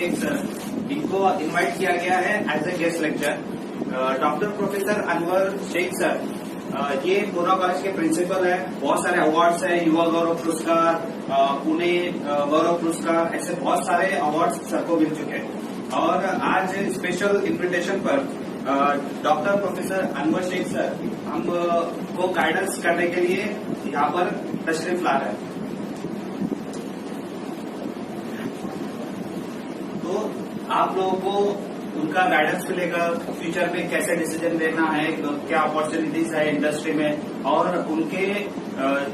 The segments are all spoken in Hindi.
शेख सर, इनको इनवाइट किया गया है as a guest lecture. Doctor professor Anwar Shaikh sir, ये पूना कॉलेज के प्रिंसिपल है। बहुत सारे अवार्ड्स है, युवा गौरव पुरस्कार, पुणे गौरव पुरस्कार, ऐसे बहुत सारे अवार्ड्स सर को मिल चुके हैं। और आज स्पेशल इन्विटेशन पर doctor professor Anwar Shaikh sir हम को गाइडेंस करने के लिए यहाँ पर तशरीफ ला रहे हैं। तो आप लोगों को उनका गाइडेंस मिलेगा, फ्यूचर में कैसे डिसीजन लेना है, क्या अपॉर्चुनिटीज है इंडस्ट्री में, और उनके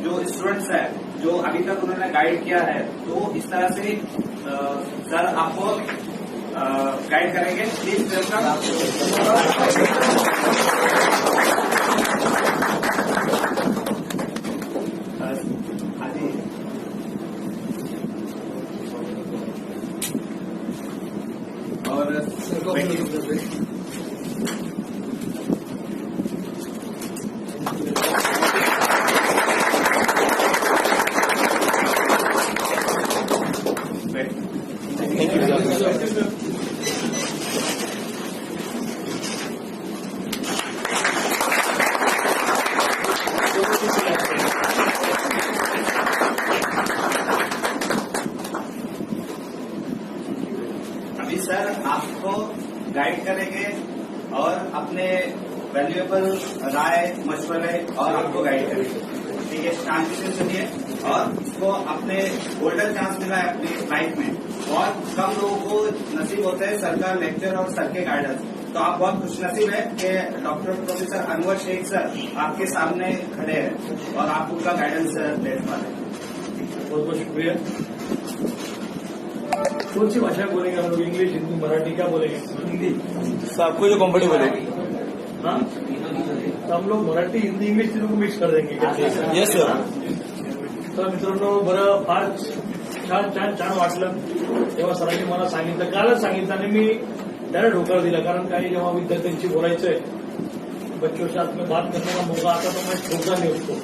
जो स्टूडेंट्स है जो अभी तक उन्होंने गाइड किया है, तो इस तरह से सर आपको गाइड करेंगे। Please welcome. और अभी सर आपको गाइड करेंगे और अपने वैल्यूएबल राय मशवरे और आपको गाइड करेंगे। ठीक है, शांति से सुनिए। और इसको अपने गोल्डन चांस मिला है अपनी लाइफ में। बहुत कम लोगों को नसीब होते हैं सर का लेक्चर और सर के गाइडेंस। तो आप बहुत खुशनसीब है कि doctor professor Anwar Shaikh sir आपके सामने खड़े हैं और आप उनका गाइडेंस ले पा रहे हैं। बहुत बहुत शुक्रिया। कौन सी भाषा बोलेंगे हम लोग? इंग्लिश, हिंदी, मराठी, क्या बोलेंगे? हिंदी। आपको जो कंफर्टेबल है। हाँ, तो हम लोग मराठी, हिंदी, इंग्लिश तीनों को मिक्स कर देंगे। Yes sir. तर मित्रांनो, बरं फार छान वाटलं तेव्हा सरांनी मला सांगितलं, कालच सांगितलं आणि मी डायरेक्ट होकार दिला। कारण काही जेव्हा विद्यार्थ्यांशी बोलायचंय, बच्चों से साथ में बात करने का मौका आता तो मैं छोड़ता नहीं उसको।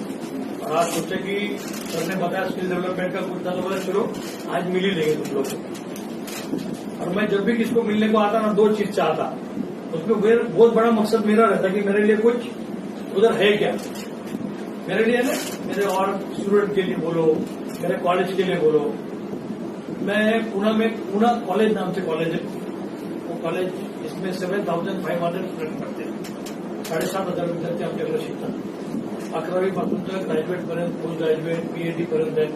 और आज सोचा कि सर ने बताया स्किल डेवलपमेंट का कुछ था, चलो आज मिल ही लेंगे तुम लोग। और मैं जब भी किसको मिलने को आता ना, दो चीज चाहता। उसमें बहुत बड़ा मकसद मेरा रहता कि मेरे लिए कुछ उधर है क्या, मेरे लिए ना, मेरे और स्टूडेंट के लिए बोलो, मेरे कॉलेज के लिए बोलो। मैं पूना कॉलेज नाम से कॉलेज है, वो कॉलेज इसमें 7,500 स्टुडंट पढ़ते हैं। 7,500 विद्यार्थी आमच्याकडे शिकतात। 11वी पासून तर ग्रॅज्युएट पर्यंत, पोस्ट ग्रॅज्युएट, पीएचडी पर्यंत आहे।